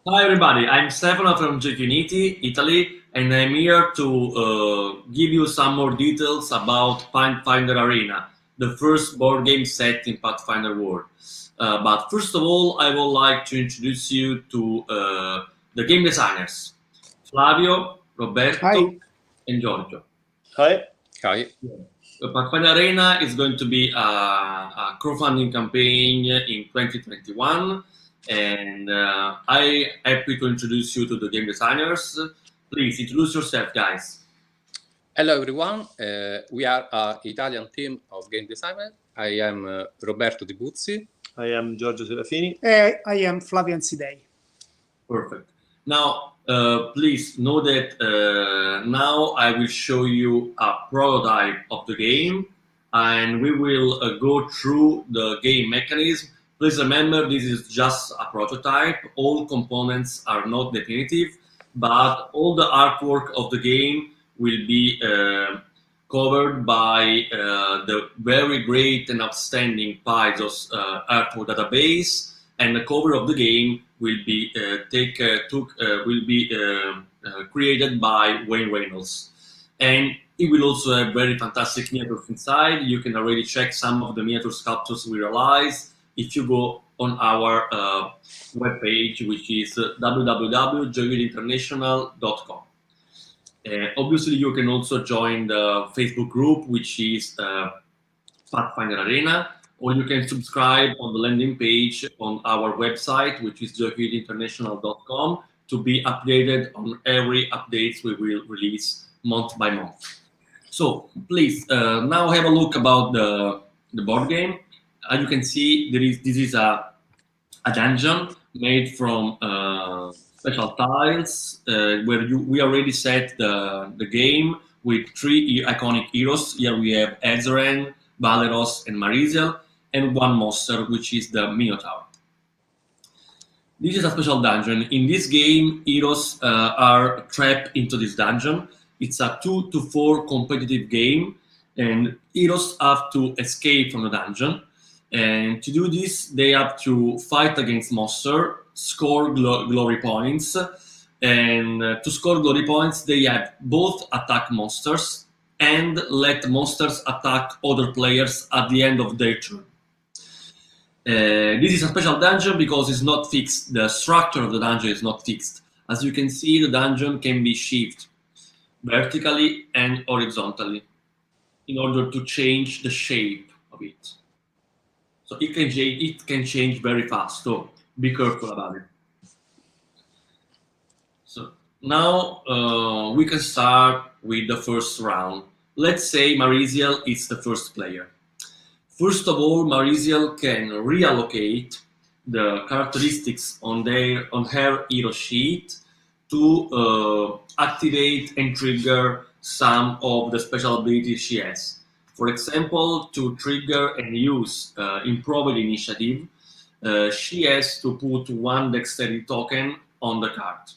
Hi everybody, I'm Stefano from Gioviniti, Italy, and I'm here to give you some more details about Pathfinder Arena, the first board game set in Pathfinder world. But first of all, I would like to introduce you to the game designers, Flavio, Roberto, Hi. and Giorgio. Hi. Hi. Pathfinder Arena is going to be a crowdfunding campaign in 2021, and I'm happy to introduce you to the game designers. Please introduce yourself, guys. Hello everyone, we are an Italian team of game designers. I am Roberto Di Buzzi. I am Giorgio Serafini. I am Flavian Sidei. Perfect. Now, please know that now I will show you a prototype of the game, and we will go through the game mechanism. Please remember, this is just a prototype. All components are not definitive, but all the artwork of the game will be covered by the very great and outstanding Paisos artwork database, and the cover of the game will be created by Wayne Reynolds, and it will also have very fantastic miniatures inside. You can already check some of the miniature sculptures we realized if you go on our webpage, which is www.joyinternational.com. Obviously, you can also join the Facebook group, which is Pathfinder Arena, or you can subscribe on the landing page on our website, which is joyinternational.com, to be updated on every updates we will release month by month. So please now have a look about the board game. As you can see, this is a dungeon made from special tiles where we already set the game with 3 iconic heroes. Here we have Ezran, Valeros, and Mariziel, and one monster, which is the Minotaur. This is a special dungeon. In this game, heroes are trapped into this dungeon. It's a 2 to 4 competitive game, and heroes have to escape from the dungeon. And to do this, they have to fight against monsters, score glory points, and to score glory points, they have both attack monsters and let monsters attack other players at the end of their turn. This is a special dungeon because it's not fixed. The structure of the dungeon is not fixed. As you can see, the dungeon can be shifted vertically and horizontally in order to change the shape of it. So it can change very fast, so be careful about it. So now we can start with the first round. Let's say Mariziel is the first player. First of all, Mariziel can reallocate the characteristics on her hero sheet to activate and trigger some of the special abilities she has. For example, to trigger and use Improved Initiative, she has to put 1 dexterity token on the card.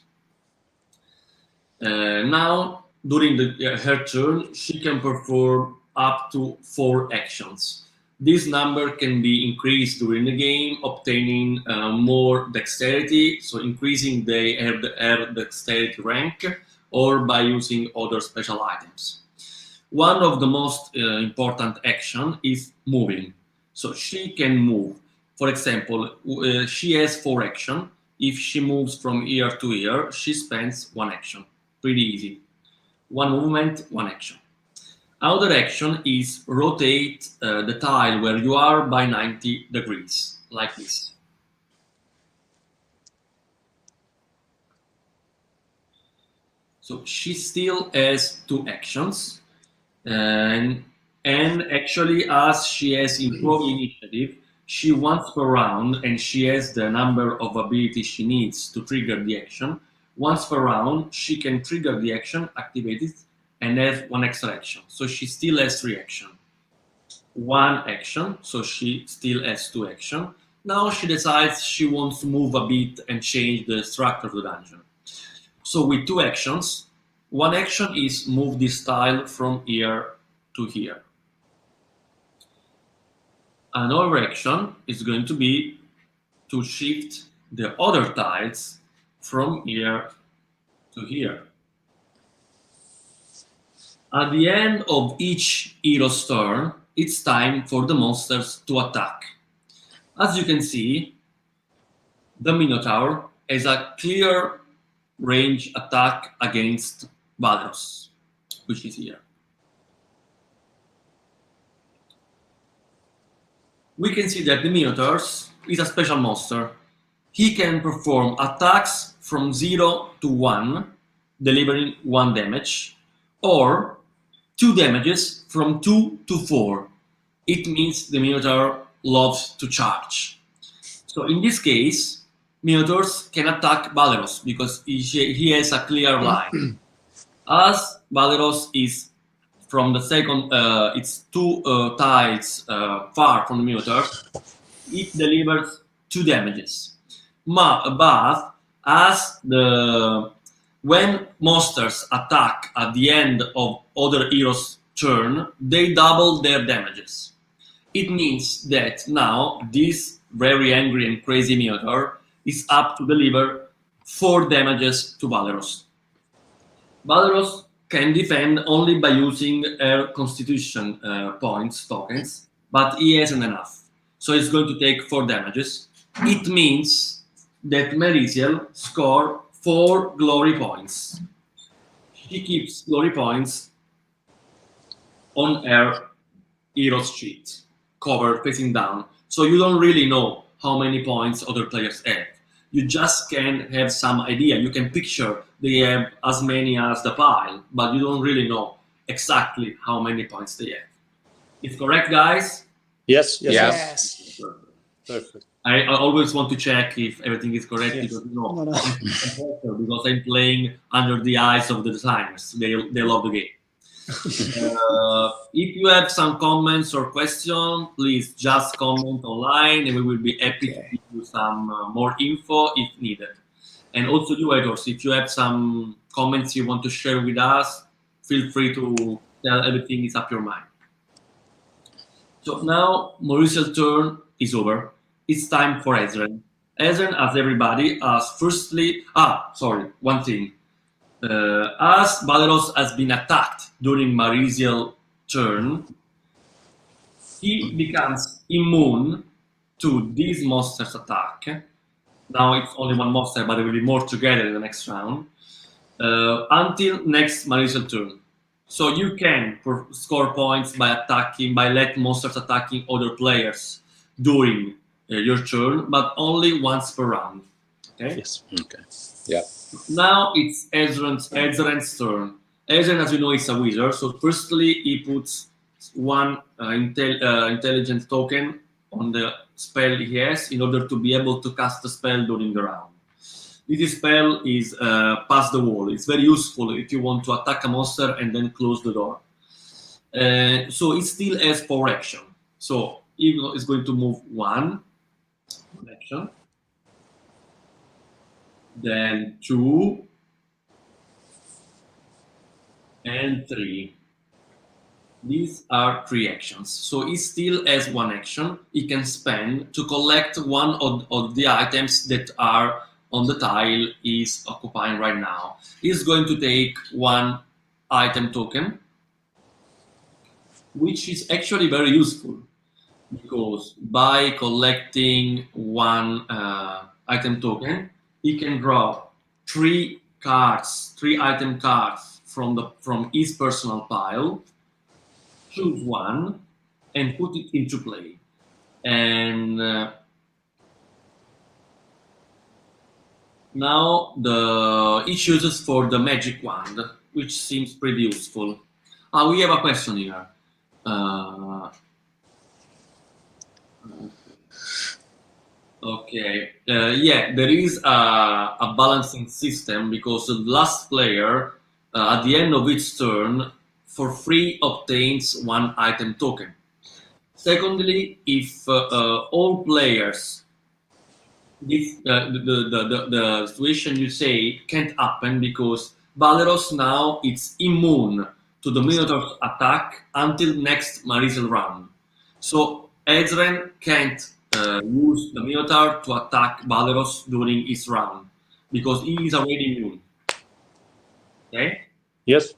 Now, during her turn, she can perform up to 4 actions. This number can be increased during the game, obtaining more dexterity, so increasing her dexterity rank, or by using other special items. One of the most important action is moving. So she can move. For example, she has 4 actions. If she moves from here to here, she spends 1 action. Pretty easy. 1 movement, 1 action. Another action is rotate the tile where you are by 90 degrees, like this. So she still has 2 actions. And actually, as she has improved initiative, she once per round, and she has the number of abilities she needs to trigger the action. Once per round, she can trigger the action, activate it, and have 1 extra action. So she still has 3 actions. 1 action, so she still has 2 actions. Now she decides she wants to move a bit and change the structure of the dungeon. So with 2 actions, 1 action is move this tile from here to here. Another action is going to be to shift the other tiles from here to here. At the end of each hero's turn, it's time for the monsters to attack. As you can see, the Minotaur has a clear range attack against Valros, which is here. We can see that the Minotaur is a special monster. He can perform attacks from 0 to 1, delivering 1 damage, or 2 damages from 2 to 4. It means the Minotaur loves to charge. So in this case, Minotaurs can attack Valeros because he has a clear line. As Valeros is from the second, it's 2 tiles far from the Minotaur, it delivers 2 damages. But as when monsters attack at the end of other heroes' turn, they double their damages. It means that now this very angry and crazy Minotaur is up to deliver 4 damages to Valeros. Valeros can defend only by using her Constitution points, tokens, but he hasn't enough. So it's going to take 4 damages. It means that Merisiel score 4 glory points. She keeps glory points on her hero's sheet, covered facing down. So you don't really know how many points other players have. You just can have some idea. You can picture they have as many as the pile, but you don't really know exactly how many points they have. Is correct, guys? Yes. Yes. Perfect. I always want to check if everything is correct because No. because I'm playing under the eyes of the designers. They love the game. If you have some comments or questions, please just comment online, and we will be happy to give you some more info if needed. And also, you editors, if you have some comments you want to share with us, feel free to tell everything is up your mind. So now Mauricio's turn is over. It's time for Ezren. Ezren, as everybody, firstly... one thing. As Valeros has been attacked during Mauricio's turn, he becomes immune to this monster's attack. Now it's only 1 monster, but there will be more together in the next round, until next Mauricio's turn. So you can score points by letting monsters attacking other players during your turn, but only once per round. Okay? Yes. Okay. Yeah. Now it's Ezren's turn. Ezren, as you know, is a wizard. So firstly, he puts 1 intelligence token on the spell he has in order to be able to cast the spell during the round. This spell is Pass the Wall. It's very useful if you want to attack a monster and then close the door. So it still has 4 action. So he is going to move 1 action, then 2, and 3. These are 3 actions. So he still has 1 action he can spend to collect one of the items that are on the tile he's occupying right now. He's going to take 1 item token, which is actually very useful because by collecting 1 item token, he can draw 3 item cards from his personal pile, choose 1, and put it into play. And now he chooses for the magic wand, which seems pretty useful. We have a question here. Okay. Yeah, there is a balancing system because the last player, at the end of each turn, for free obtains 1 item token. Secondly, if all players, the situation you say can't happen because Valeros now it's immune to the Minotaur's attack until next Mauricio's round. So Ezren can't use the Minotaur to attack Valeros during his round because he is already immune. Okay. Yes.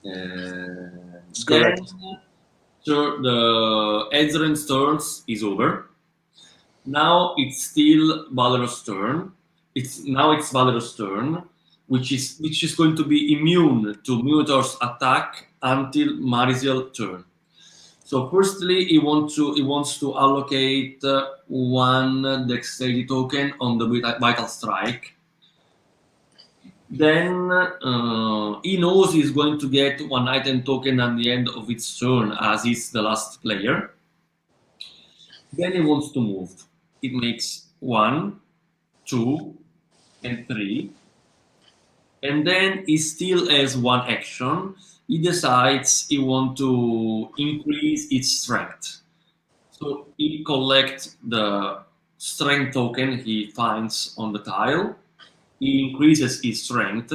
Then correct. so the Ezran's turns is over. Now it's still Valeros' turn. It's Valeros' turn, which is going to be immune to Minotaur's attack until Mariziel's turn. So firstly, he wants to allocate one dexterity token on the vital strike. Then he knows he's going to get one item token at the end of its turn, as is the last player. Then he wants to move. It makes 1, 2, and 3. And then he still has one action. He decides he wants to increase its strength. So he collects the strength token he finds on the tile. He increases his strength.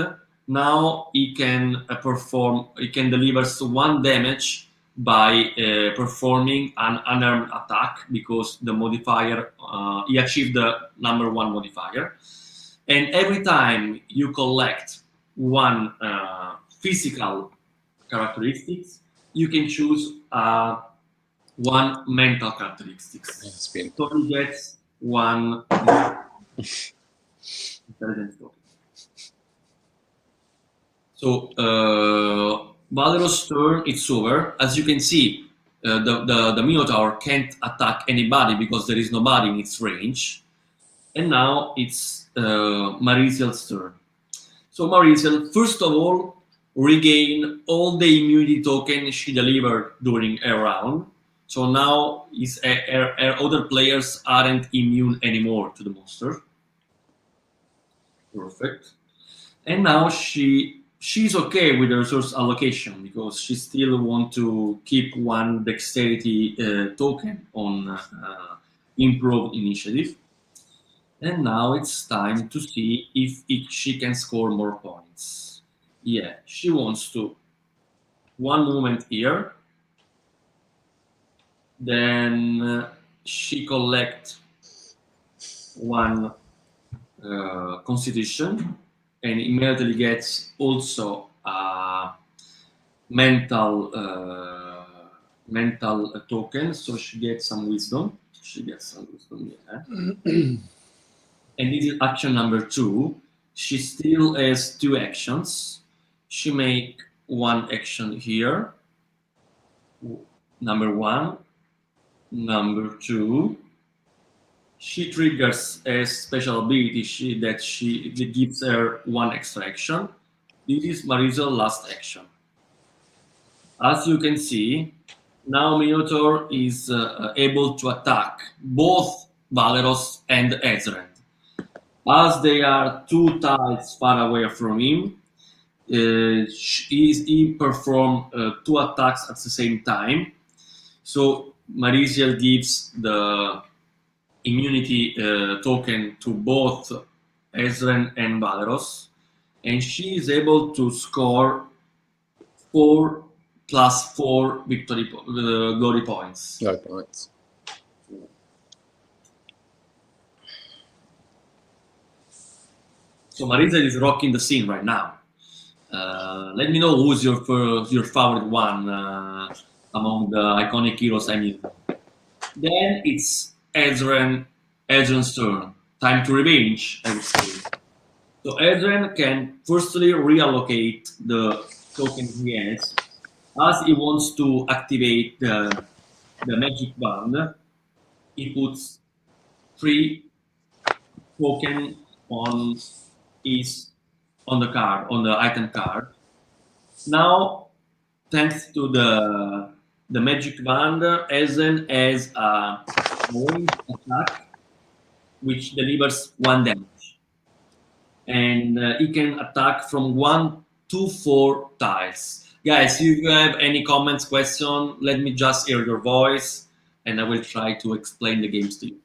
Now he can deliver 1 damage by performing an unarmed attack because the modifier, he achieved the number 1 modifier. And every time you collect 1 physical characteristics, you can choose 1 mental characteristics. So he gets 1 intelligence token. So Valeros' turn, it's over. As you can see, the Minotaur can't attack anybody because there is nobody in its range. And now it's Mariziel's turn. So Mariziel, first of all, regain all the immunity tokens she delivered during her round. So now her other players aren't immune anymore to the monster. Perfect. And now she's okay with the resource allocation because she still wants to keep 1 dexterity token on improved initiative. And now it's time to see if she can score more points. Yeah, she wants to 1 movement here. Then she collects 1 constitution and immediately gets also a mental token. So she gets some wisdom. Yeah. And this is action number 2. She still has 2 actions. She make 1 action here. Number 1. Number 2. She triggers a special ability that gives her 1 extra action. This is Mariziel's last action. As you can see, now Minotaur is able to attack both Valeros and Ezran. As they are 2 tiles far away from him, he performed 2 attacks at the same time. So Mariziel gives the immunity token to both Ezran and Valeros, and she is able to score 4 + 4 victory glory points. Glory points. So Mariziel is rocking the scene right now. Let me know who's your favorite one among the iconic heroes I'm using. Then it's Ezran's turn. Time to revenge, I would say. So Ezran can firstly reallocate the token he has. As he wants to activate the magic band, he puts 3 tokens on the item card. Now, thanks to the magic band, Ezran has a ranged attack which delivers 1 damage, and he can attack from 1 to 4 tiles. Guys, if you have any comments, question, let me just hear your voice, and I will try to explain the games to you.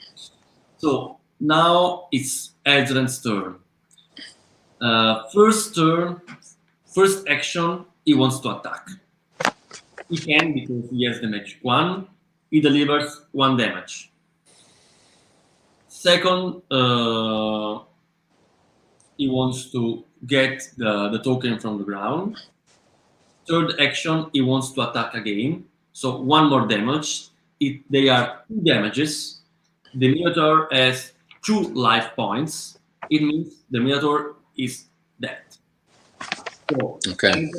So now it's Ezran's turn. First action, he wants to attack. He can because he has the magic 1. He delivers 1 damage. Second, he wants to get the token from the ground. Third action, he wants to attack again. So one more damage. They are 2 damages. The Minotaur has 2 life points. It means the Minotaur is dead. So Okay.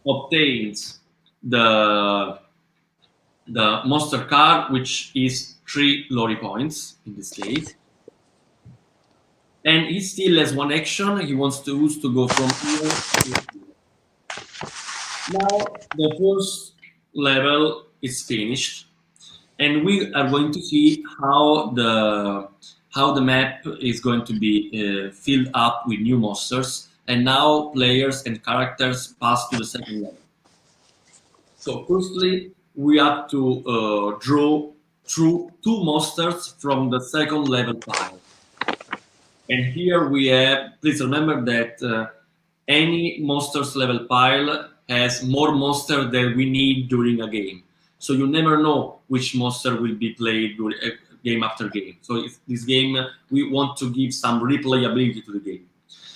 obtains the monster card, which is 3 glory points in this case. And he still has 1 action he wants to use to go from here to here. Now the first level is finished, and we are going to see how the map is going to be filled up with new monsters, and now players and characters pass to the second level. So firstly, we have to draw through 2 monsters from the second level pile. And here we have, please remember that any monsters level pile has more monsters than we need during a game. So you never know which monster will be played during game after game. So if this game, we want to give some replayability to the game.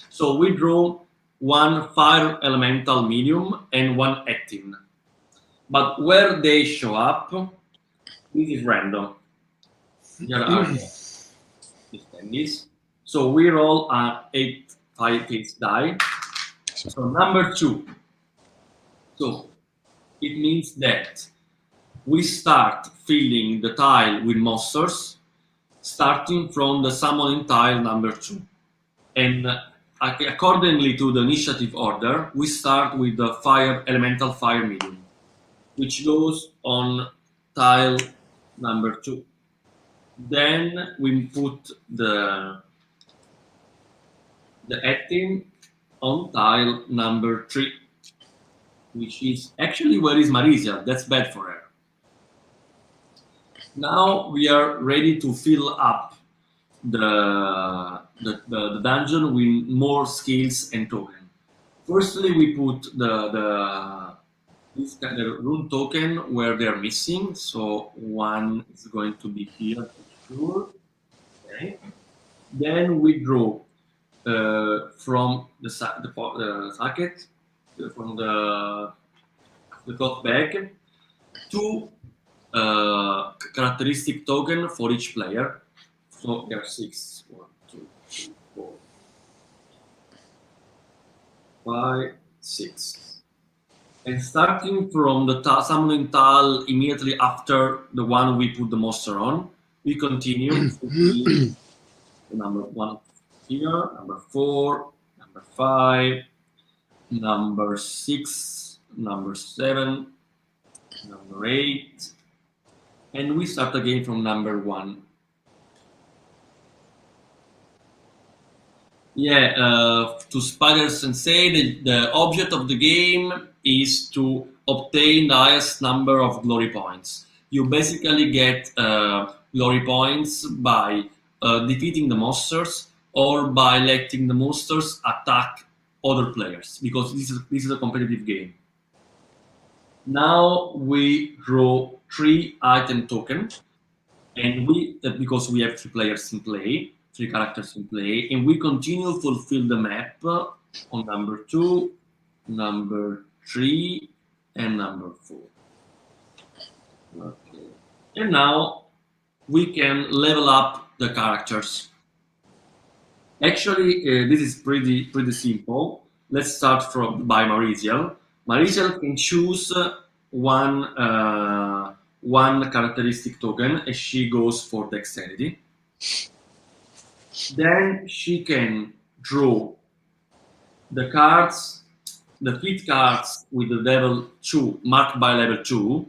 So we draw 1 fire elemental medium and 1 actin. But where they show up, this is random. Here are this. So we roll an 8-5 die. So number 2. So it means that we start filling the tile with monsters, starting from the summoning tile number 2. And accordingly to the initiative order, we start with the elemental fire medium, which goes on tile number 2. Then we put the actin on tile number 3, which is actually where is Marisia. That's bad for her. Now we are ready to fill up the dungeon with more skills and tokens. Firstly, we put the rune token where they're missing. So 1 is going to be here for sure. Okay. Then we draw from the socket, from the cloth bag, 2 characteristic token for each player. So there are 6. 1, 2, 3, 4, 5, 6. And starting from the summoning tile immediately after the one we put the monster on, we continue to number 1 here, number 4, number 5, number 6, number 7, number 8, and we start again from number 1. Yeah, to Spider Sensei, the object of the game is to obtain the highest number of glory points. You basically get glory points by defeating the monsters or by letting the monsters attack other players, because this is a competitive game. Now we draw 3 item tokens, and because we have 3 players in play, 3 characters in play, and we continue to fulfill the map on number 2, number 3, and number 4. Okay. And now we can level up the characters. Actually, this is pretty simple. Let's start by Marisial. Marisial can choose one characteristic token, and she goes for dexterity. Then she can draw the cards, the feat cards with the level 2, marked by level 2,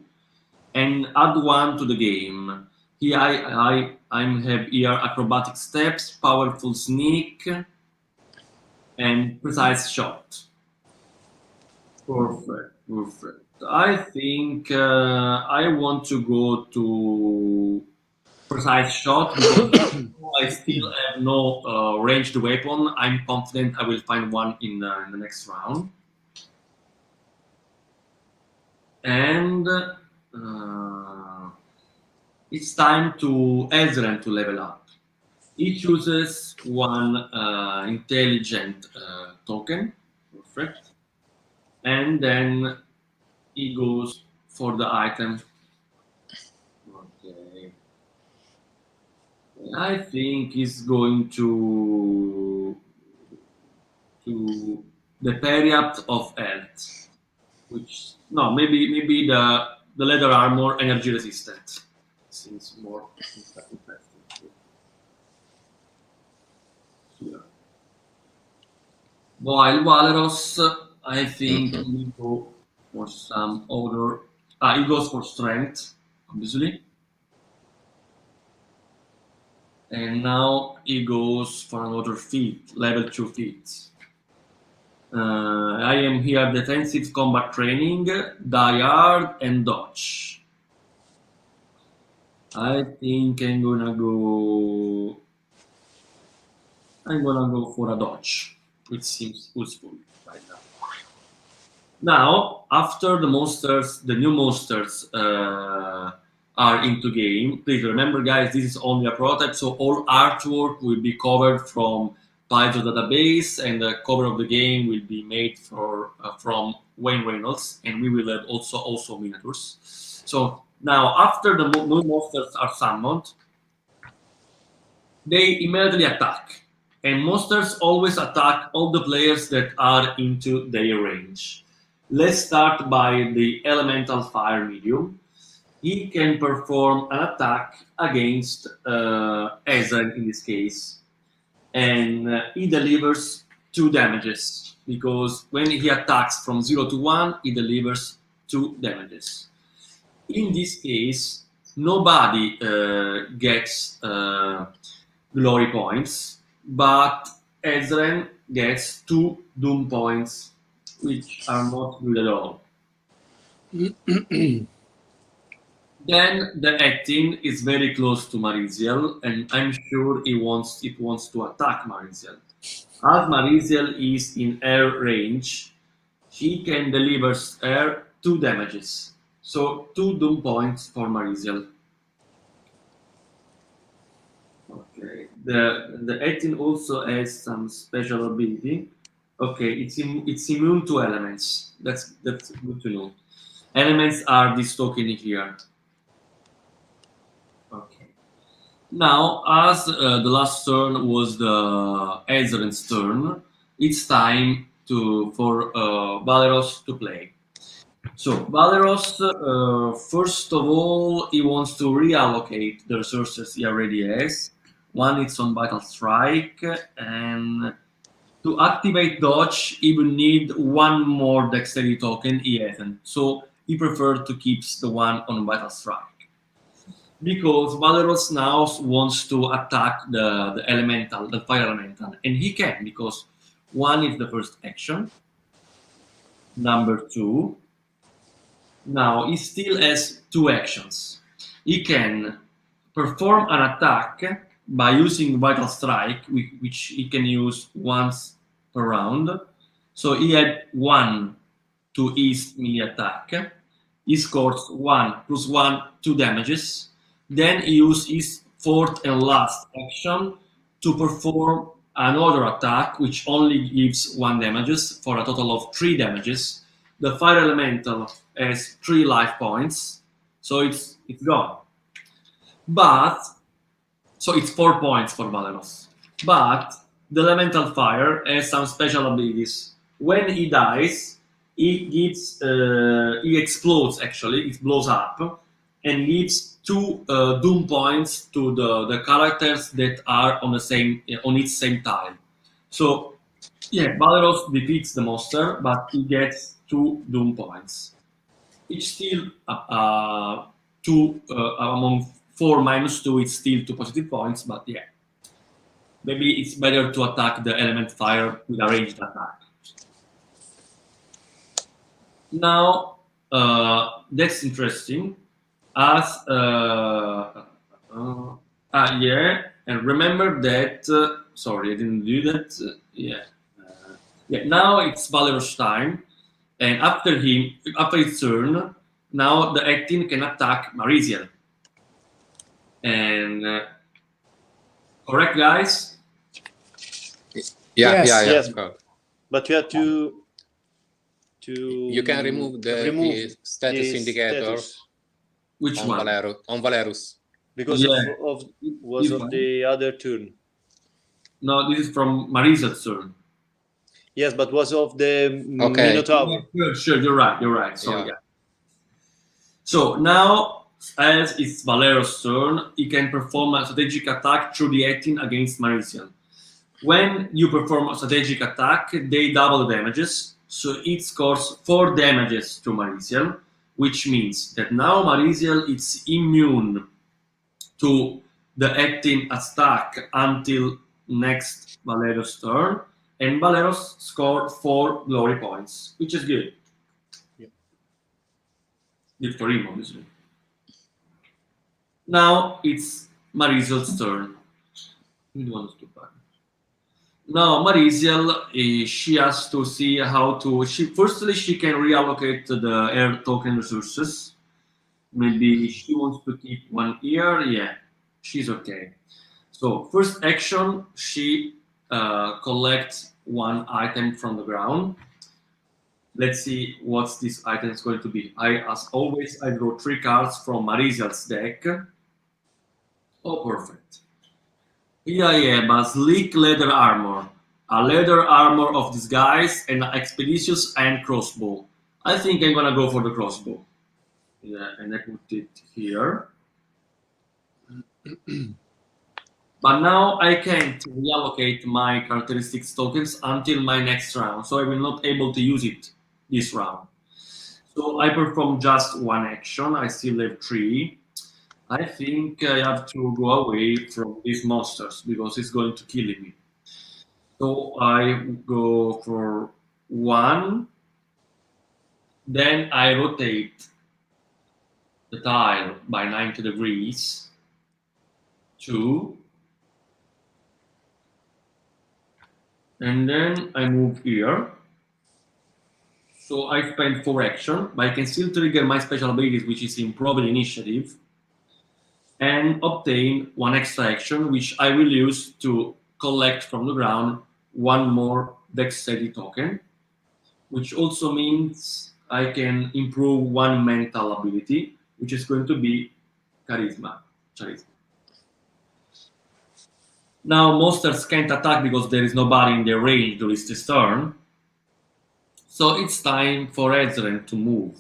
and add 1 to the game. Here I have here acrobatic steps, powerful sneak, and precise shot. Perfect. I think I want to go to precise shot because I still have no ranged weapon. I'm confident I will find one in the next round. And it's time to Ezran to level up. He chooses one intelligent token, perfect, and then he goes for the item. Okay. I think he's going to the Periapt of Health, which no, maybe the leather armor energy resistant seems more interesting. Here. While Valeros, I think we go for some other. He goes for strength, obviously. And now he goes for another feat, level 2 feat. I am here defensive combat training, die hard, and dodge. I think I'm gonna go for a dodge, which seems useful right now. Now, after the monsters, the new monsters are into game, please remember, guys, this is only a prototype, so all artwork will be covered from Python database, and the cover of the game will be made from Wayne Reynolds, and we will have also miniatures. So now, after the new monsters are summoned, they immediately attack, and monsters always attack all the players that are into their range. Let's start by the elemental fire medium. He can perform an attack against Ezra in this case, and he delivers 2 damages, because when he attacks from 0 to 1, he delivers 2 damages. In this case, nobody gets glory points, but Ezren gets 2 doom points, which are not good at all. Then the acting is very close to Mariziel, and I'm sure it wants to attack Mariziel. As Mariziel is in air range, he can deliver air 2 damages. So 2 doom points for Mariziel. Okay. The 18 also has some special ability. Okay, it's immune to elements. That's good to know. Elements are this token here. Okay. Now, as the last turn was the Ezren's turn, it's time for Valeros to play. So Valeros, first of all, he wants to reallocate the resources he already has. One is on Vital Strike, and to activate Dodge, he will need 1 more Dexterity token he hasn't. So he preferred to keep the one on Vital Strike. Because Valeros now wants to attack the elemental, the fire elemental, and he can, because 1 is the first action. Number 2, now he still has 2 actions. He can perform an attack by using Vital Strike, which he can use once per round. So he had 1 to his melee attack. He scores 1 + 1, 2 damages. Then he uses his 4th and last action to perform another attack, which only gives 1 damages for a total of 3 damages. The fire elemental has 3 life points, so it's gone. But so it's 4 points for Valeros. But the elemental fire has some special abilities. When he dies, he explodes. Actually, it blows up and gives 2 doom points to the characters that are on its same tile. So yeah, Valeros defeats the monster, but he gets 2 doom points. It's still 2 among 4 minus 2. It's still 2 positive points, but yeah, maybe it's better to attack the element fire with a ranged attack. Now that's interesting. As yeah, and remember that. Sorry, I didn't do that. Yeah. Now it's Valeros' time, and after his turn, now the 18 can attack Mariziel, and Correct, guys? Yes. Yes. correct. But you have to You can remove the status the indicator status, Which on one? Valerus. because Yeah. of This of one? the other turn. No, this is from Marisa's turn. Yes, but was of the Okay. Minotaur. Sure, you're right. Sorry, Yeah. yeah. So now, as it's Valero's turn, he can perform a strategic attack through the acting against Marisian. When you perform a strategic attack, they double the damages, so it scores 4 damages to Marisian, which means that now Marisian is immune to the acting attack until next Valero's turn, and Valero's scored 4 glory points, which is good. Yeah. Good for him, obviously. Now it's Marisel's turn. Now Marisiel, she has to see how to. Firstly, she can reallocate the air token resources. Maybe she wants to keep 1 ear. Yeah, she's okay. So first action, she collects 1 item from the ground. Let's see what this item is going to be. As always, I draw 3 cards from Marisiel's deck. Oh, perfect. Here I have a sleek leather armor, a leather armor of disguise, and an expeditious and crossbow. I think I'm gonna go for the crossbow. Yeah, and I put it here. But now I can't reallocate my characteristics tokens until my next round, so I will not able to use it this round. So I perform just 1 action. I still have 3. I think I have to go away from these monsters because it's going to kill me. So I go for 1. Then I rotate the tile by 90 degrees. 2. And then I move here. So I spend 4 action, but I can still trigger my special abilities, which is Improve Initiative, and obtain 1 extra action, which I will use to collect from the ground 1 more Dexterity token, which also means I can improve 1 mental ability, which is going to be Charisma. Now monsters can't attack because there is nobody in their range during this turn. So it's time for Ezren to move.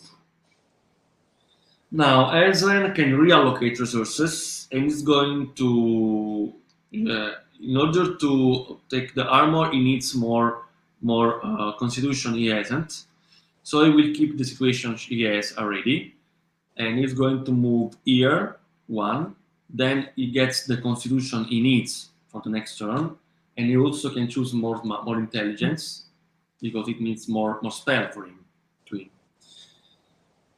Now Ezren can reallocate resources and is going to, in order to take the armor, he needs more constitution. He hasn't, so he will keep the situation he has already, and he's going to move here 1. Then he gets the constitution he needs for the next turn, and he also can choose more intelligence because it needs more spell for him to him.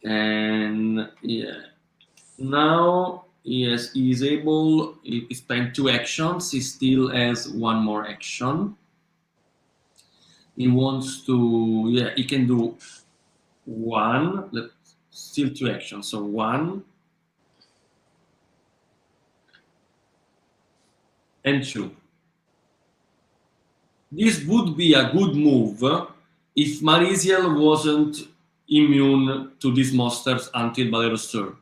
And yeah, now yes, he is able. He spent 2 actions. He still has 1 more action. He wants to. Yeah, he can do 1. Still 2 actions. So 1 and 2. This would be a good move if Marisiel wasn't immune to these monsters until Valero's turn,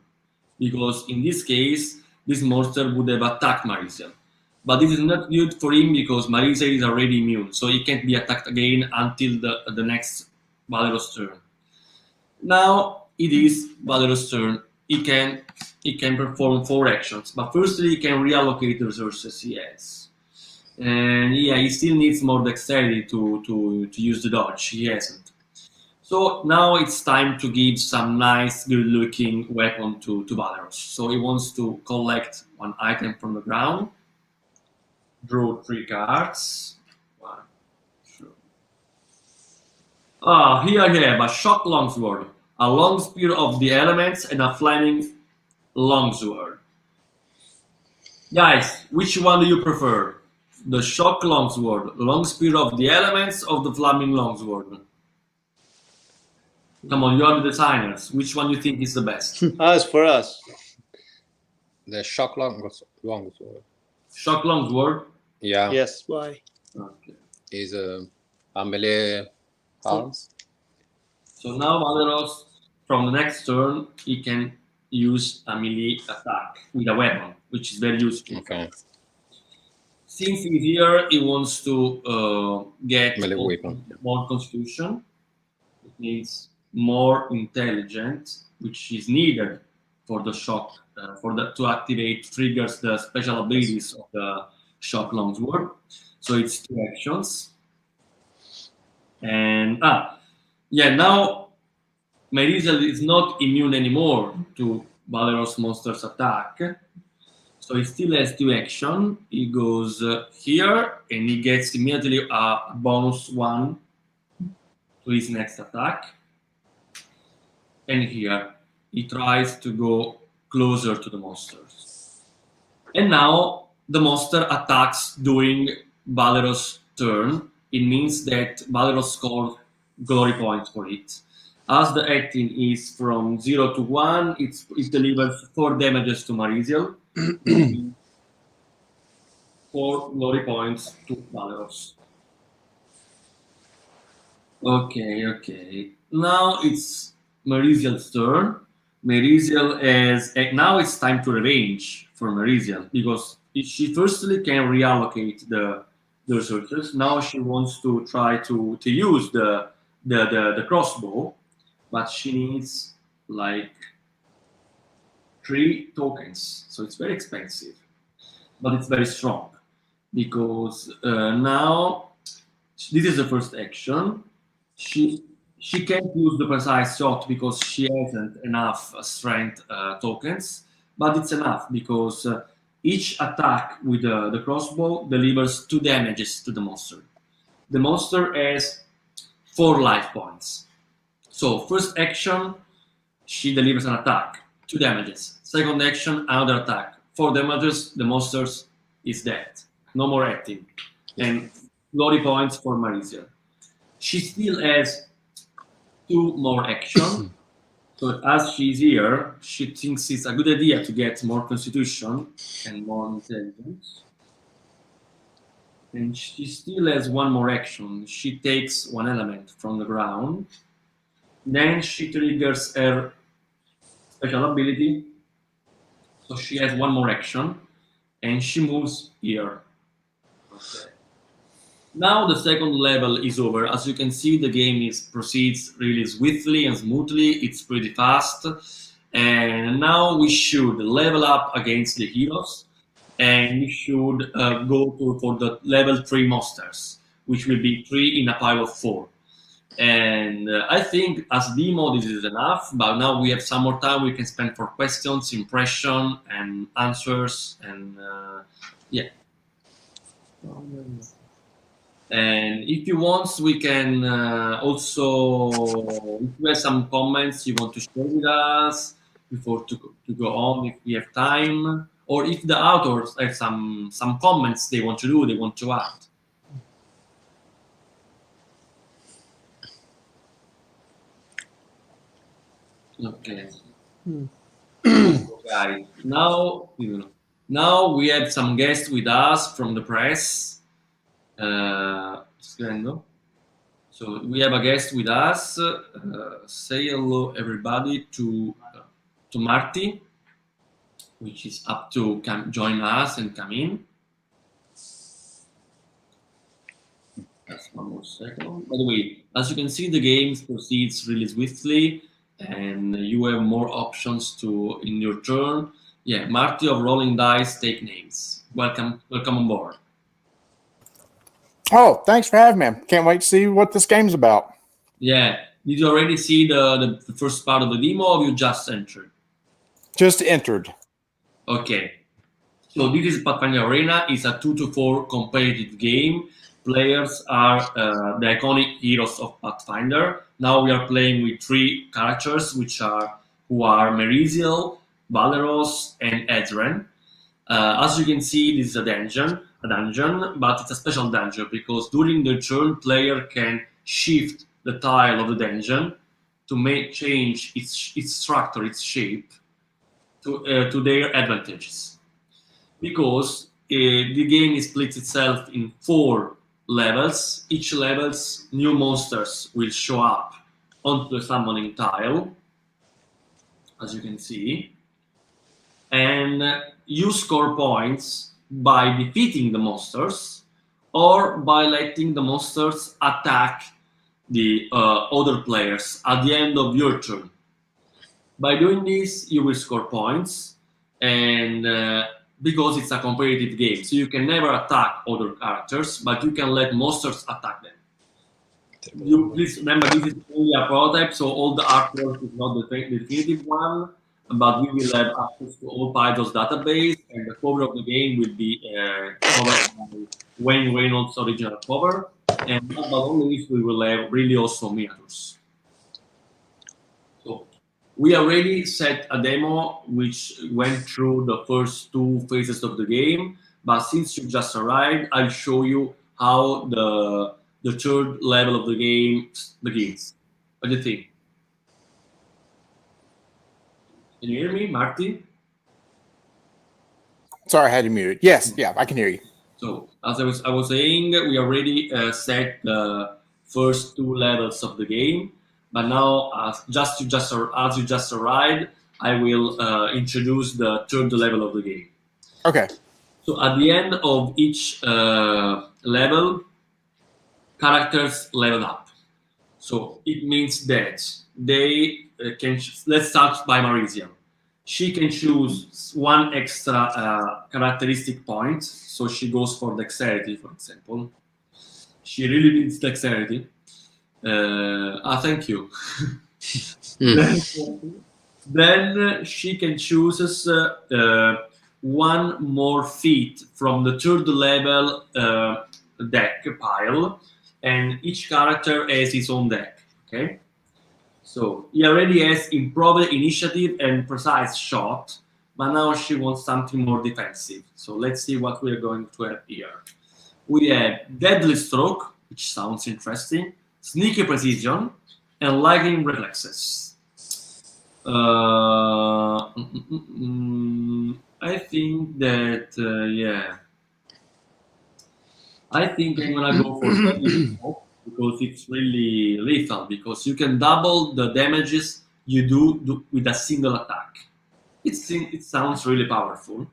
because in this case, this monster would have attacked Marisiel. But this is not good for him because Marisiel is already immune, so he can't be attacked again until the next Valero's turn. Now it is Valero's turn. He can perform 4 actions, but firstly he can reallocate the resources he has. And yeah, he still needs more dexterity to use the dodge. He hasn't. So now it's time to give some nice, good-looking weapon to Valeros. So he wants to collect 1 item from the ground, draw 3 cards. 1, 2. Here I have a shock longsword, a long spear of the elements, and a flaming longsword. Guys, which one do you prefer? The shock longsword, long spear of the elements, or the flaming longsword? Come on, you are the designers. Which one do you think is the best? As for us, The shock longsword. Shock Longsword. Yeah, Yes. Why? Okay. is a melee arms. So now Valeros, from the next turn, he can use a melee attack with a weapon, which is very useful. Okay, Since he's here, he wants to get melee weapon. more constitution. It means more intelligent, which is needed for the shock, to activate triggers the special abilities of the shock longsword. So it's 2 actions. And now Merizel is not immune anymore to Valeros monster's attack. So he still has 2 action. He goes here and he gets immediately a bonus 1 to his next attack. And here he tries to go closer to the monsters. And now the monster attacks during Valeros' turn. It means that Valeros scores glory points for it. As the acting is from 0 to 1, it delivers 4 damages to Mariziel. 4 glory points to Valeros. Okay. Now it's Mariziel's turn. Mariziel now it's time to revenge for Mariziel because she firstly can reallocate the resources. Now she wants to try to use the crossbow, but she needs like 3 tokens, so it's very expensive, but it's very strong because now this is the first action. She can't use the precise shot because she hasn't enough strength tokens, but it's enough because each attack with the crossbow delivers 2 damages to the monster. The monster has 4 life points. So first action, she delivers an attack, 2 damages. Second action, another attack, 4 damages. The monster is dead. No more acting. And glory points for Mariziel. She still has 2 more action. So as she's here, she thinks it's a good idea to get more constitution and more intelligence. And she still has 1 more action. She takes 1 element from the ground. Then she triggers her special ability. So she has 1 more action. And she moves here. Okay. Now the second level is over. As you can see, the game proceeds really swiftly and smoothly. It's pretty fast. And now we should level up against the heroes. And we should go for the level 3 monsters, which will be 3 in a pile of 4. And I think as demo this is enough, but now we have some more time we can spend for questions, impression, and answers, and yeah. And if you want, we can also, if you have some comments you want to share with us before to go on, if we have time, or if the authors have some comments they want to add. Okay. Guys, now we have some guests with us from the press. So we have a guest with us. Say hello, everybody, to Marty, which is up to join us and come in. Just 1 more second. By the way, as you can see, the game proceeds really swiftly, and you have more options in your turn. Yeah, Marty of Rolling Dice, take names. Welcome on board. Oh, thanks for having me. Can't wait to see what this game's about. Yeah. Did you already see the first part of the demo, or you just entered? Just entered. Okay. So this is Pathfinder Arena. It's a 2-4 competitive game. Players are the iconic heroes of Pathfinder. Now we are playing with 3 characters, who are Mariziel, Valeros, and Ezren. As you can see, this is a dungeon, but it's a special dungeon because during the turn, player can shift the tile of the dungeon to change its structure, its shape, to their advantages. Because the game splits itself in 4 levels. Each levels, new monsters will show up onto the summoning tile, as you can see. And you score points by defeating the monsters or by letting the monsters attack the other players at the end of your turn. By doing this, you will score points, and because it's a competitive game, so you can never attack other characters, but you can let monsters attack them. You please remember this is only a prototype, so all the artwork is not the definitive one, but we will have access to all Python's database, and the cover of the game will be covered by Wayne Reynolds' original cover, and not only this, we will have really awesome miniatures. So we already set a demo which went through the first 2 phases of the game, but since you just arrived, I'll show you how the 3rd level of the game begins. What do you think? Can you hear me, Marty? Sorry, I had you muted. Yes, yeah, I can hear you. So, as I was saying, we already set the first 2 levels of the game, but now, as you just arrived, I will introduce the 3rd level of the game. Okay. So, at the end of each level, characters level up. So it means that they can. Let's start by Marisian. She can choose 1 extra characteristic point. So she goes for dexterity, for example. She really needs dexterity. Thank you. Then she can choose 1 more feat from the 3rd level deck pile, and each character has his own deck. Okay, so he already has improved initiative and precise shot, but now she wants something more defensive. So let's see what we are going to have here. We have Deadly Stroke, which sounds interesting, Sneaky Precision, and Lightning Reflexes. I think that, yeah. I think I'm gonna go for Deadly Stroke because it's really lethal, because you can double the damages you do with a single attack. It sounds really powerful.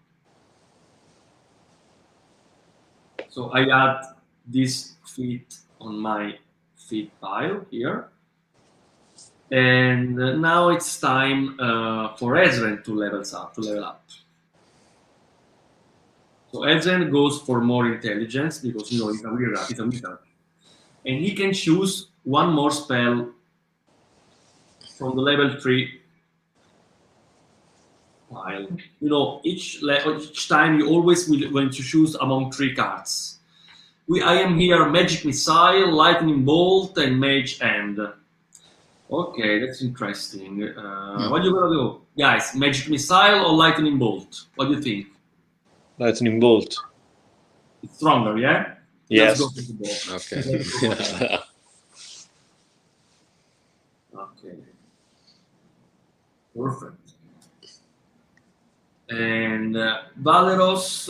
So I add this feat on my feat pile here. And now it's time for Ezren to level up. So Ezren goes for more intelligence because he's a wizard. And he can choose 1 more spell from the level 3 pile. Each time you always going to choose among 3 cards. I am here Magic Missile, Lightning Bolt, and Mage Hand. Okay, that's interesting. What are you gonna do, guys? Magic Missile or Lightning Bolt? What do you think? Lightning bolt. It's stronger, yeah? Yes. Let's go with the bolt. Okay. Okay. Perfect. And Valeros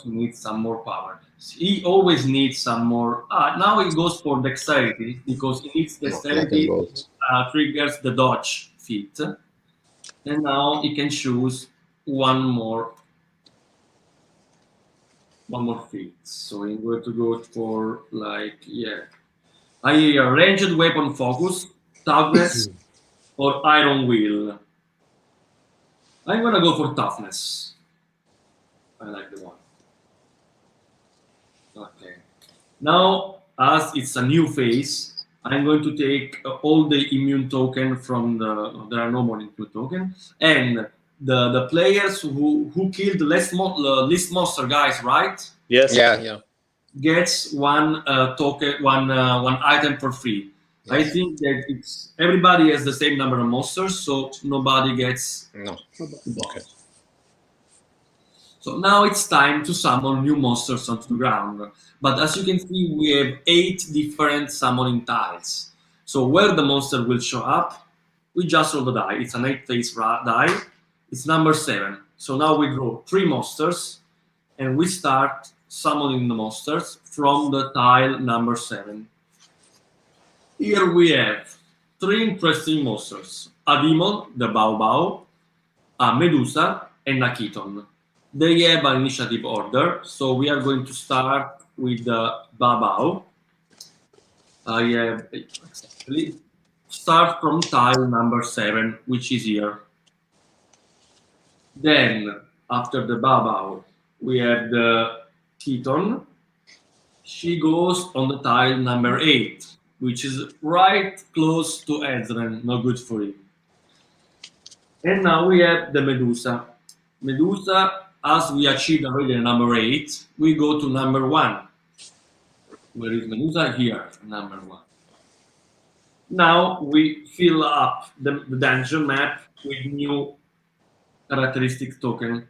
needs some more power. He always needs some more. Now he goes for dexterity because he needs dexterity. Triggers the dodge feat, and now he can choose one more feat. So I'm going to go for a ranged weapon focus, toughness, or iron will. I'm gonna go for toughness. I like the one. Okay. Now, as it's a new phase, I'm going to take all the immune token from there are no more immune token, and the players who killed the least monster guys, right? Yes. Yeah. Gets 1 token, one item for free. Yes. I think that everybody has the same number of monsters, so nobody gets. No. Okay. So now it's time to summon new monsters onto the ground. But as you can see, we have 8 different summoning tiles. So where the monster will show up, we just roll the die. It's an 8-face die. It's number 7. So now we draw 3 monsters. and we start summoning the monsters from the tile number 7. Here we have 3 interesting monsters: a demon, the Bao Bao, a Medusa, and a Keaton. They have an initiative order, so we are going to start with the Bao Bao. I have exactly start from tile number 7, which is here. Then, after the Bao Bao, we have the Keaton. She goes on the tile number 8, which is right close to Ezren, not good for him. And now we have the Medusa. Medusa, as we achieved already number 8, we go to number 1. Where is Medusa? Here, number 1. Now we fill up the dungeon map with new characteristic token.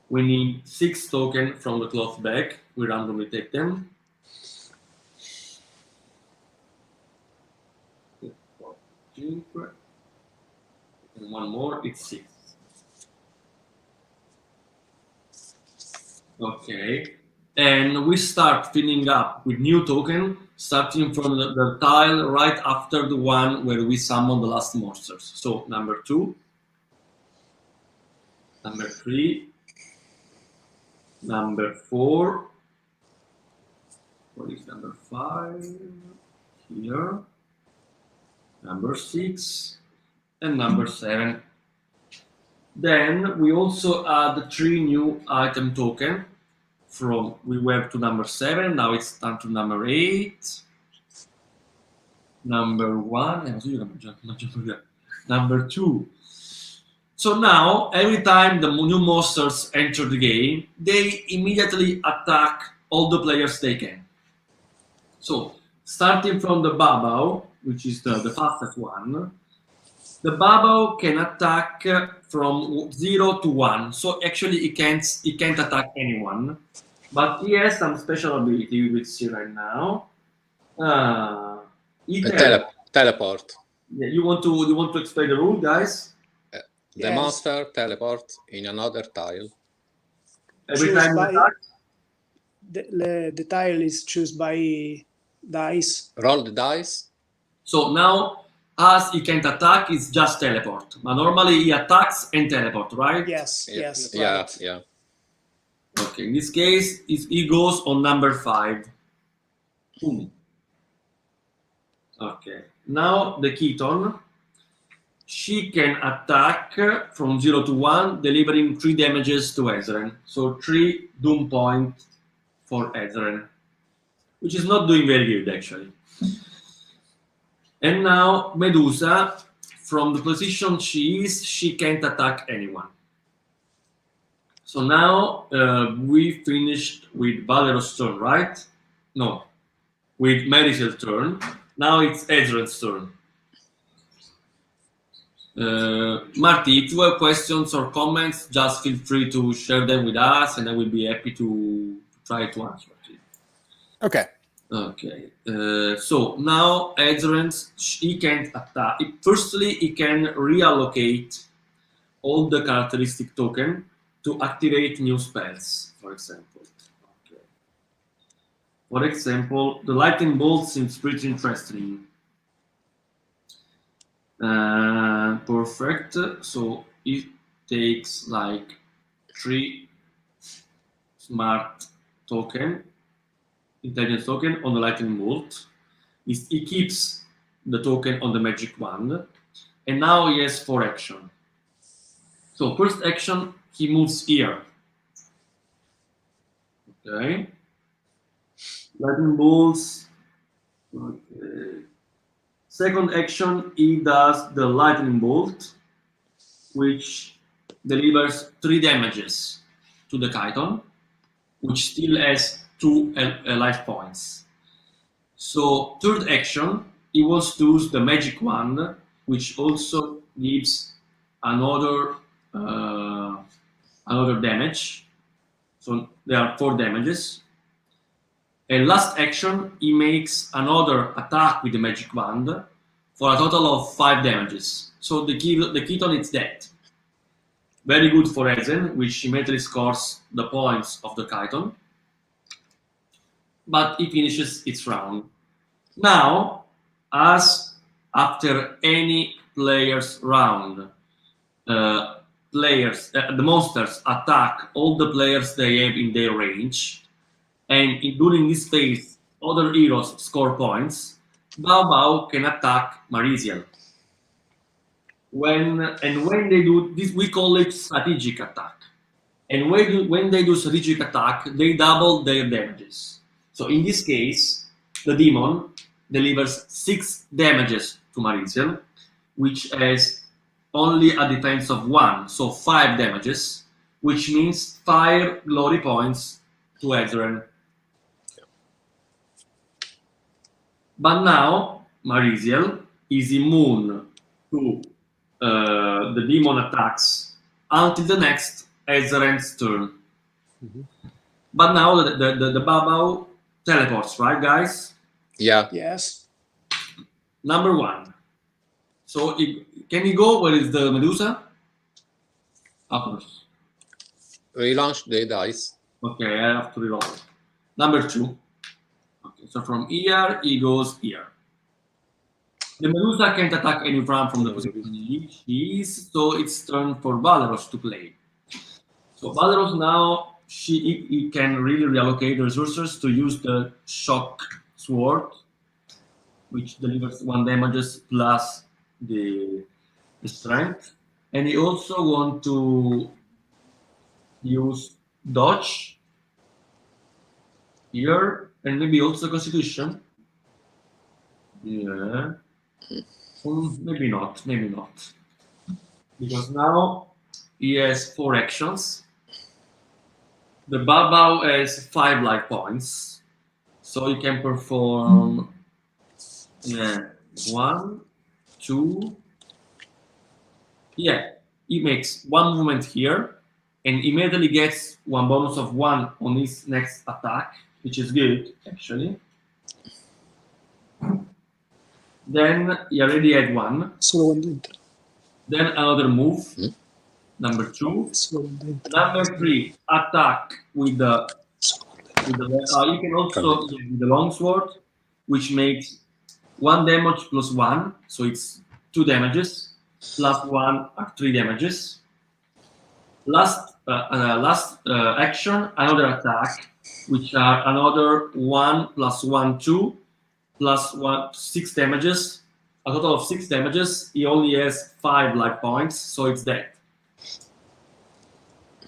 We need 6 tokens from the cloth bag. We randomly take them. 5, and one more, it's 6. Okay, and we start filling up with new token, starting from the tile right after the one where we summon the last monsters. So number 2, number 3, number 4. What is number 5? Here. Number 6, and number 7. Then we also add 3 new item token from we went to number 7. Now it's down to number 8, number 1, and number 2. So now every time the new monsters enter the game, they immediately attack all the players they can. So starting from the Babao, which is the fastest one, the Babao can attack from 0 to 1. So actually it can't attack anyone, but he has some special ability we will see right now. Teleport. Yeah, you want to explain the rule, guys? The monster teleports in another tile. Every time you attack? The tile is chosen by dice. Roll the dice. So now, as he can't attack, it's just teleport. But normally he attacks and teleport, right? Yes, Yeah, yes. yeah, Right. yeah. Okay, in this case, he goes on number 5. Boom. Okay, now the Keaton. She can attack from 0 to 1, delivering 3 damages to Ezren. So 3 doom points for Ezren, which is not doing very good, actually. And now Medusa, from the position she is, she can't attack anyone. So now we finished with Valero's turn, right? No, with Marisel's turn. Now it's Ezren's turn. Marty, if you have questions or comments, just feel free to share them with us, and I will be happy to try to answer to you. Okay. Okay. So now Ezren's, he can't attack. Firstly, he can reallocate all the characteristic token to activate new spells, for example. Okay. For example, the lightning bolt seems pretty interesting. Perfect. So it takes like 3 smart token, intelligence token on the lightning bolt. He keeps the token on the magic wand, and now he has 4 action. So first action, he moves here. Okay. Lightning bolts. Okay. Second action, he does the lightning bolt, which delivers 3 damages to the Chiton, which still has 2 life points. So third action, he wants to use the magic wand, which also gives another damage. So there are 4 damages. And last action, he makes another attack with the magic wand for a total of 5 damages. So the Keaton is dead. Very good for Ezen, which immediately scores the points of the chiton. But he finishes its round. Now, as after any player's round, the monsters attack all the players they have in their range, and during this phase, other heroes score points. Bao can attack Marisial. When they do this, we call it strategic attack. And when they do strategic attack, they double their damages. So in this case, the demon delivers 6 damages to Marisial, which has only a defense of 1, so 5 damages, which means 5 glory points to Ezren. But now Marisial is immune to the demon attacks until the next Ezren's turn. But now the Babao teleports, right, guys? Yeah. Yes. Number 1. So can you go? Where is the Medusa? Upwards. Relaunch the dice. Okay, I have to reroll. Number 2. Okay, so from here, he goes here. The Medusa can't attack anyone from the position she is, so it's turn for Valeros to play. So Valeros now, he can really reallocate resources to use the Shock Sword, which delivers 1 damages plus the strength. And he also want to use Dodge here, and maybe also Constitution. Yeah. Maybe not. Because now he has 4 actions. The Babao has 5 life points. So he can perform 1, 2. Yeah, he makes 1 movement here and immediately gets 1 bonus of 1 on his next attack, which is good, actually. Then he already had 1. Solo quando entra. Then another move, number 2. Solo quando entra. Number 3, attack with the. You can also with the longsword, which makes 1 damage plus 1, so it's 2 damages plus 1 are 3 damages. Last action, another attack, which are another 1 plus 1, 2 plus 1, 6 damages. A total of 6 damages. He only has 5 life points, so it's dead.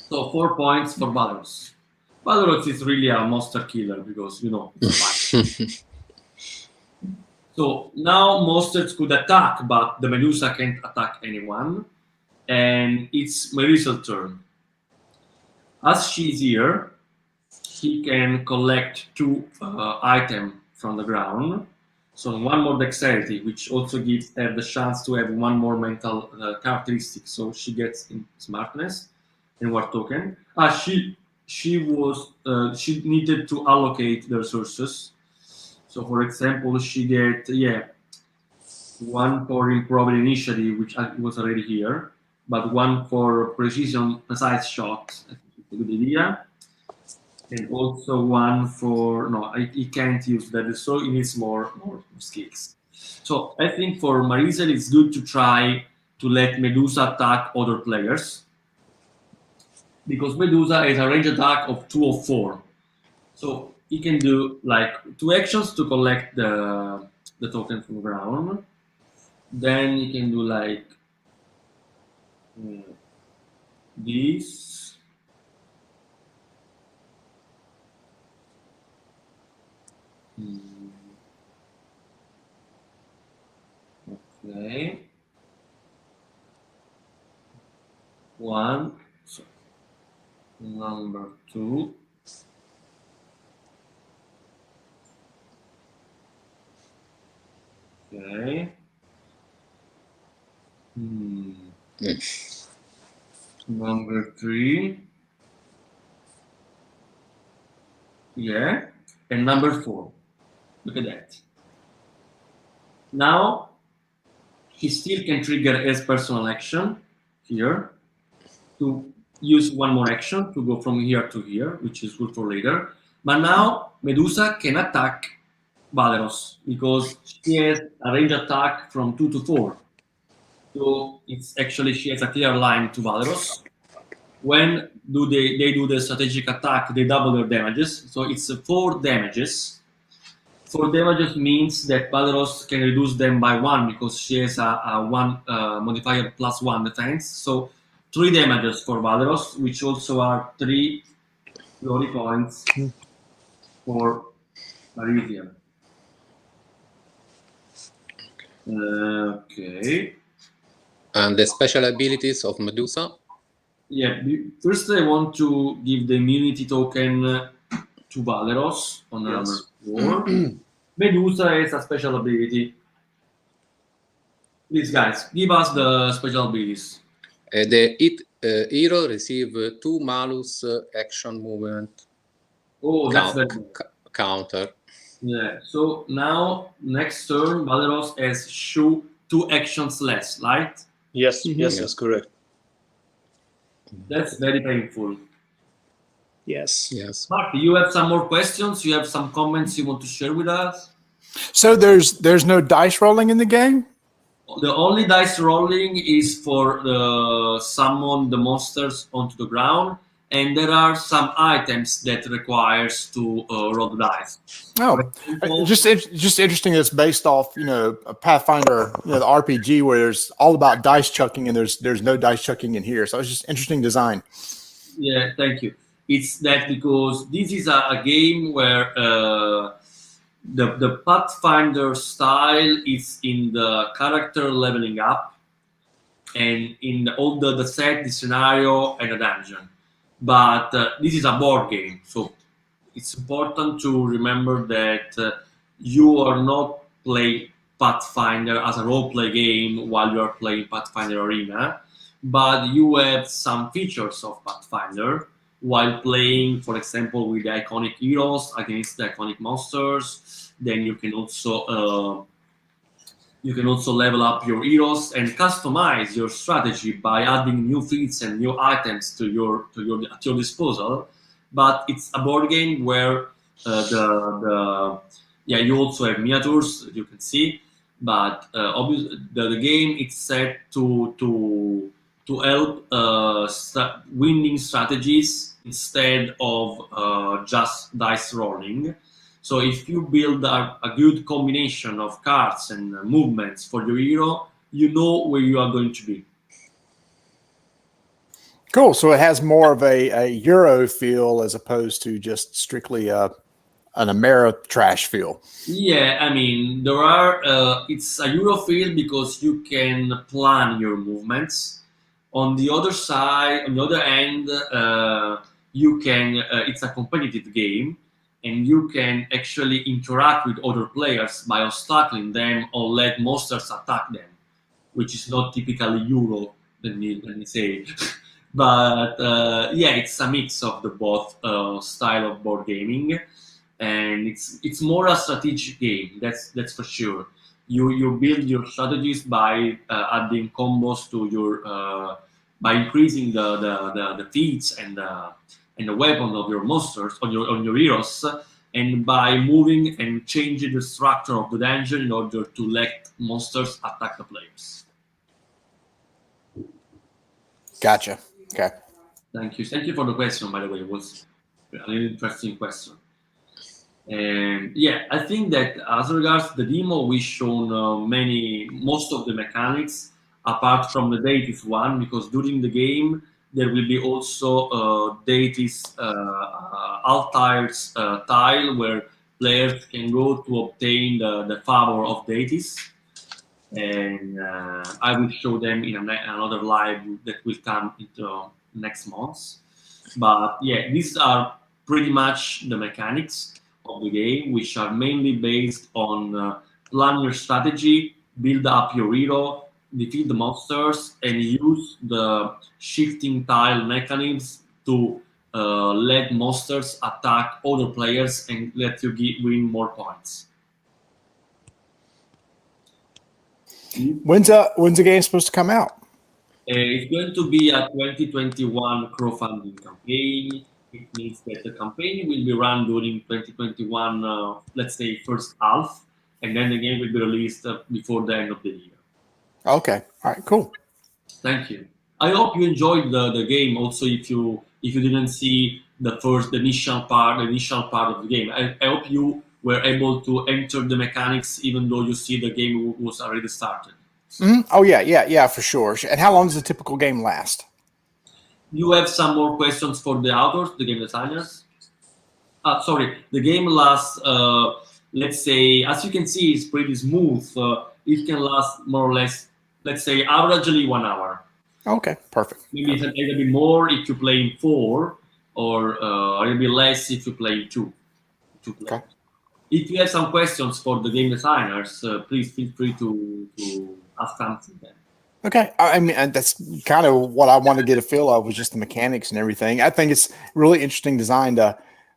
So 4 points for Valeros. Valeros is really a monster killer because, it's a fight. So now monsters could attack, but the Medusa can't attack anyone. And it's Marisal's turn. As she's here, he can collect 2 items from the ground. So 1 more dexterity, which also gives her the chance to have 1 more mental characteristic. So she gets in smartness and war token. She needed to allocate the resources. So for example, she get 1 for improbable initiative, which was already here, but 1 for precise shot. I think it's a good idea. And also 1 for he can't use that, so he needs more skills. So I think for Marisial it's good to try to let Medusa attack other players, because Medusa has a range attack of 2 or 4. So he can do like 2 actions to collect the token from the ground. Then he can do like this. Okay. 1. So number 2. Okay. Number 3. Yeah. And number 4. Look at that. Now, he still can trigger his personal action here. to use one more action to go from here to here, which is good for later. But now Medusa can attack Valeros because she has a range attack from 2 to 4. So it's actually she has a clear line to Valeros. When they do the strategic attack, they double their damages. So it's 4 damages. 4 damages means that Valeros can reduce them by 1 because she has a 1 modifier plus 1 defense. So 3 damages for Valeros, which also are 3 glory points for Parisian. Okay. And the special abilities of Medusa? Yeah, first I want to give the immunity token to Valeros on number 4. Medusa has a special ability. Please, guys, give us the special abilities. The hero receive 2 malus action movement Oh, that's very good. counter. Yeah, so now next turn, Valeros has 2 actions less, right? Yes, Mhm. yes, that's correct. That's very painful. Yes. Yes. Mark, you have some more questions? You have some comments you want to share with us? So there's no dice rolling in the game? The only dice rolling is for the summon the monsters onto the ground, and there are some items that requires to roll the dice. No. For example, Just interesting. It's based off, a Pathfinder, the RPG where there's all about dice chucking and there's no dice chucking in here. So it's just interesting design. yeah, thank you. It's that because this is a game where the Pathfinder style is in the character leveling up and in all the set, the scenario, and the dungeon. But this is a board game, so it's important to remember that you are not playing Pathfinder as a role-play game while you are playing Pathfinder Arena, but you have some features of Pathfinder while playing, for example, with the iconic heroes against the iconic monsters. Then you can also level up your heroes and customize your strategy by adding new feats and new items at your disposal. But it's a board game where you also have miniatures that you can see, but obviously the game is set to help winning strategies instead of just dice rolling. So if you build a good combination of cards and movements for your hero, you know where you are going to be. Cool. So it has more of a Euro feel as opposed to just strictly an Ameritrash feel. Yeah, I mean, there are. It's a Euro feel because you can plan your movements. On the other side, on the other end, you can. It's a competitive game, and you can actually interact with other players by obstacling them or let monsters attack them, which is not typically Euro. Let me say. But yeah, it's a mix of the both style of board gaming, and it's more a strategic game. That's for sure. You build your strategies by adding combos to your by increasing the feats and the weapons of your monsters on your heroes, and by moving and changing the structure of the dungeon in order to let monsters attack the players. Gotcha. Okay. Thank you for the question. By the way, it was an interesting question. And yeah, I think that as regards the demo, we shown most of the mechanics apart from the deities one, because during the game there will be also deities Altair's tile where players can go to obtain the favor of deities, and I will show them in another live that will come into next month. But yeah, these are pretty much the mechanics of the game, which are mainly based on plan your strategy, build up your hero, defeat the monsters, and use the shifting tile mechanisms to let monsters attack other players and let you win more points. When's the game supposed to come out? It's going to be a 2021 crowdfunding campaign. It means that the campaign will be run during 2021, let's say first half, and then the game will be released before the end of the year. Okay. All right. Cool. Thank you. I hope you enjoyed the game. Also, if you didn't see the initial part of the game, I hope you were able to enter the mechanics, even though you see the game was already started. Mm-hmm. Oh yeah, for sure. And how long does a typical game last? You have some more questions for the authors, the game designers? Sorry, the game lasts, let's say, as you can see, it's pretty smooth. It can last more or less, let's say, averagely 1 hour. Okay, perfect. Maybe it's a little bit more if you play in 4, or a little bit less if you play in 2. Okay. If you have some questions for the game designers, please feel free to ask something then. Okay, I mean, and that's kind of what I wanted to get a feel of, was just the mechanics and everything. I think it's really interesting design.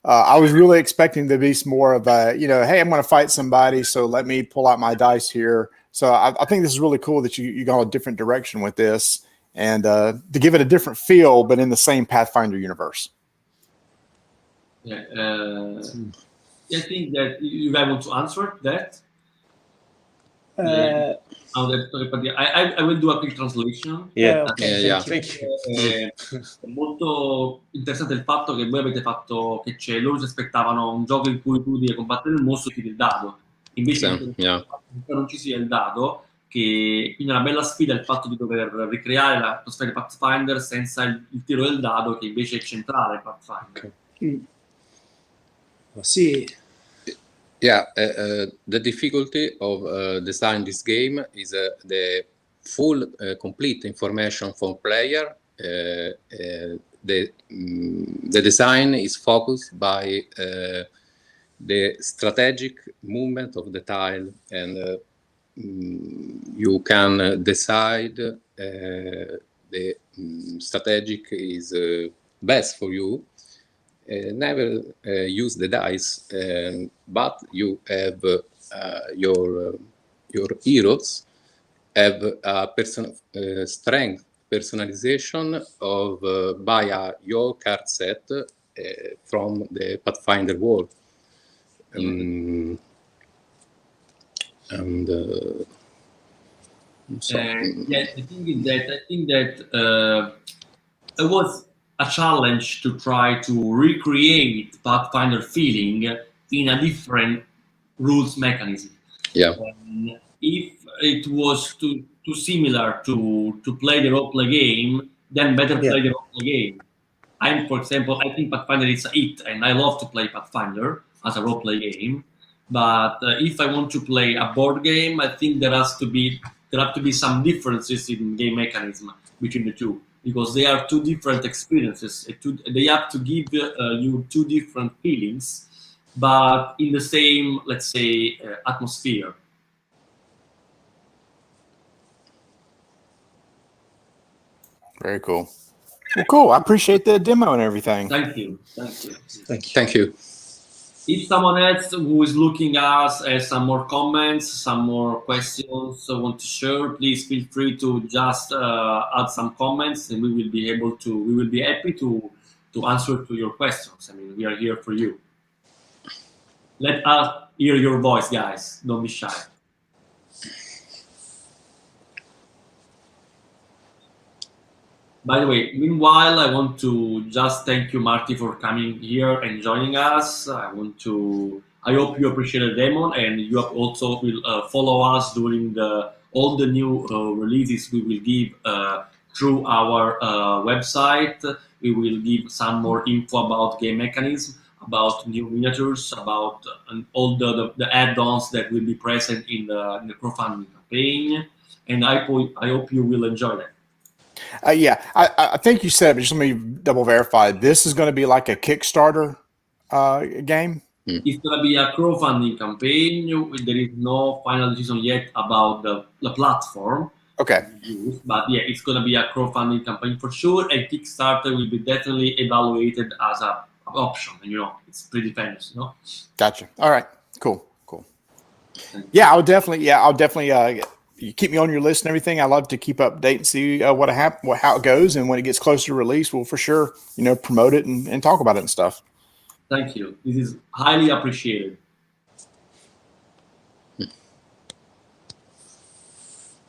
I was really expecting to be more of a, hey, I'm going to fight somebody, so let me pull out my dice here. So I think this is really cool that you go a different direction with this, and to give it a different feel, but in the same Pathfinder universe. Yeah, I think that you guys want to answer that. I will do a quick translation. Yeah. Okay, Thank you. È molto interessante il fatto che voi avete fatto che c'è, loro si aspettavano un gioco in cui tu devi combattere il mostro e tiri il dado, invece non ci sia il dado, che quindi è una bella sfida il fatto di dover ricreare l'atmosfera di Pathfinder senza il tiro del dado, che invece è centrale in Pathfinder. Sì. Yeah, the difficulty of designing this game is the full, complete information from player. The design is focused by the strategic movement of the tile, and you can decide the strategic is best for you. Never use the dice, but you have your heroes have a strength personalization of via your card set from the Pathfinder world. And yeah, the thing is that I think that it was a challenge to try to recreate Pathfinder feeling in a different rules mechanism. Yeah. If it was too similar to play the roleplay game, then better play the roleplay game. For example, I think Pathfinder is a hit, and I love to play Pathfinder as a roleplay game. But if I want to play a board game, I think there have to be some differences in game mechanism between the two, because they are two different experiences. They have to give you two different feelings, but in the same, let's say, atmosphere. Very cool. Well, cool. I appreciate the demo and everything. Thank you. Thank you. If someone else who is looking at us has some more comments, some more questions, want to share, please feel free to just add some comments, and we will be happy to answer to your questions. I mean, we are here for you. Let us hear your voice, guys. Don't be shy. By the way, meanwhile, I want to just thank you, Marty, for coming here and joining us. I hope you appreciate the demo, and you also will follow us during all the new releases we will give through our website. We will give some more info about game mechanism, about new miniatures, about all the add-ons that will be present in the crowdfunding campaign. And I hope you will enjoy that. I think you said, but just let me double verify. This is going to be like a Kickstarter game? It's going to be a crowdfunding campaign. There is no final decision yet about the platform. Okay. But yeah, it's going to be a crowdfunding campaign for sure. And Kickstarter will be definitely evaluated as an option. And, it's pretty famous, Gotcha. All right. Cool. Yeah, I'll definitely you keep me on your list and everything. I love to keep update and see how it goes. And when it gets closer to release, we'll for sure, promote it and talk about it and stuff. Thank you. This is highly appreciated.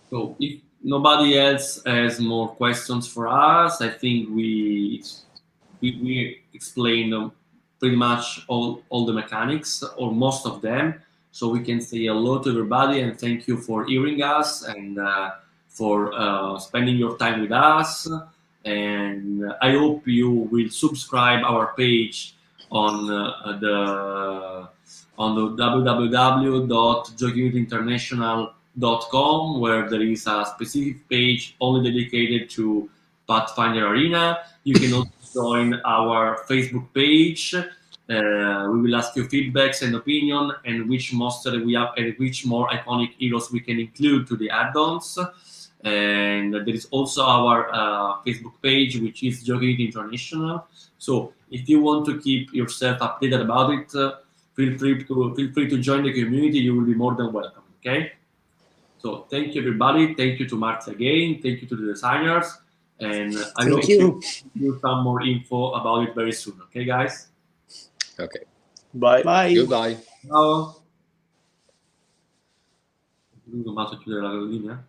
So if nobody else has more questions for us, I think we explained pretty much all the mechanics, or most of them. So we can say hello to everybody and thank you for hearing us and for spending your time with us. And I hope you will subscribe our page on the www.jokeunityinternational.com, where there is a specific page only dedicated to Pathfinder Arena. You can also join our Facebook page. We will ask you feedbacks and opinion, and which monster we have, and which more iconic heroes we can include to the add-ons. And there is also our Facebook page, which is Joke Unity International. So if you want to keep yourself updated about it, feel free to join the community. You will be more than welcome. Okay. So thank you, everybody. Thank you to Mark again. Thank you to the designers, and I hope you. you some more info about it very soon. Okay, guys. Okay. Bye. Bye. Goodbye. Ciao. L'ho chiudere la linea.